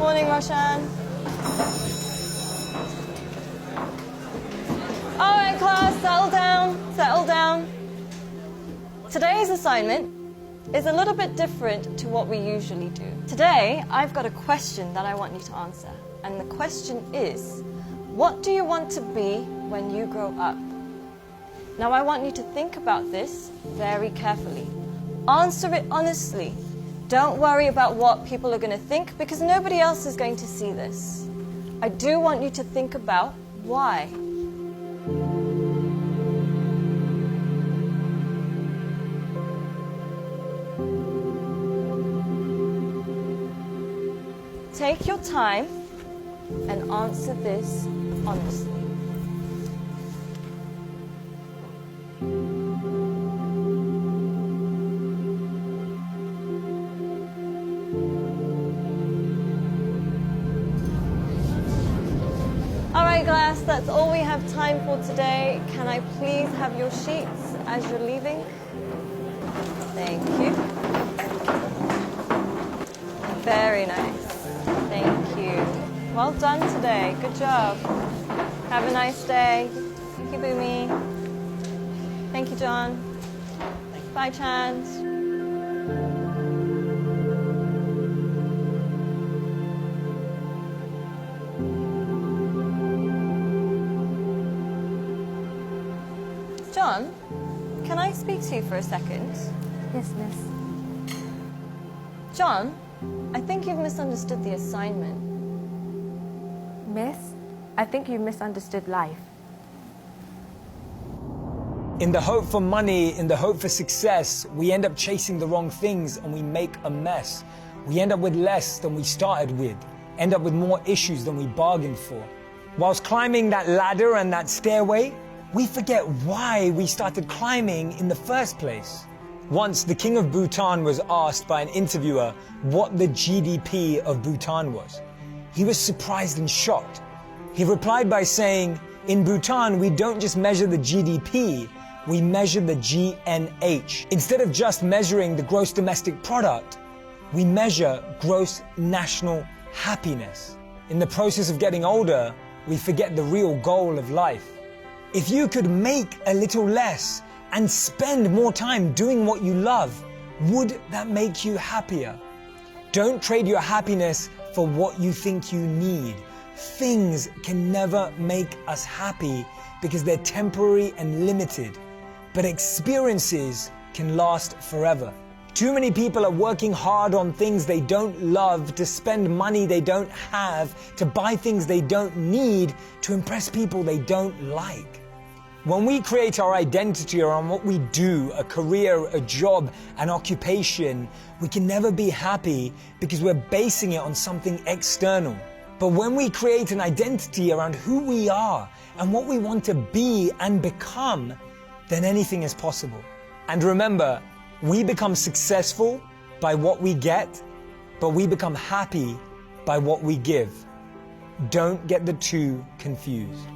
Morning, Roshan. All right, class, settle down, settle down. Today's assignment is a little bit different to what we usually do. Today, I've got a question that I want you to answer. And the question is, what do you want to be when you grow up? Now, I want you to think about this very carefully. Answer it honestly. Don't worry about what people are going to think, because nobody else is going to see this. I do want you to think about why. Take your time and answer this honestly. All right, class, that's all we have time for today. Can I please have your sheets as you're leaving? Thank you. Very nice. Thank you. Well done today. Good job. Have a nice day. Thank you, Boomy. Thank you, John. Bye, Chand. John, can I speak to you for a second? Yes, miss. John, I think you've misunderstood the assignment. Miss, I think you misunderstood life. In the hope for money, in the hope for success, we end up chasing the wrong things and we make a mess. We end up with less than we started with, end up with more issues than we bargained for. Whilst climbing that ladder and that stairway, we forget why we started climbing in the first place. Once, the king of Bhutan was asked by an interviewer what the GDP of Bhutan was. He was surprised and shocked. He replied by saying, in Bhutan, we don't just measure the GDP, we measure the GNH. Instead of just measuring the gross domestic product, we measure gross national happiness. In the process of getting older, we forget the real goal of life. If you could make a little less and spend more time doing what you love, would that make you happier? Don't trade your happiness for what you think you need. Things can never make us happy because they're temporary and limited, but experiences can last forever. Too many people are working hard on things they don't love, to spend money they don't have, to buy things they don't need, to impress people they don't like. When we create our identity around what we do, a career, a job, an occupation, we can never be happy because we're basing it on something external. But when we create an identity around who we are and what we want to be and become, then anything is possible. And remember, we become successful by what we get, but we become happy by what we give. Don't get the two confused.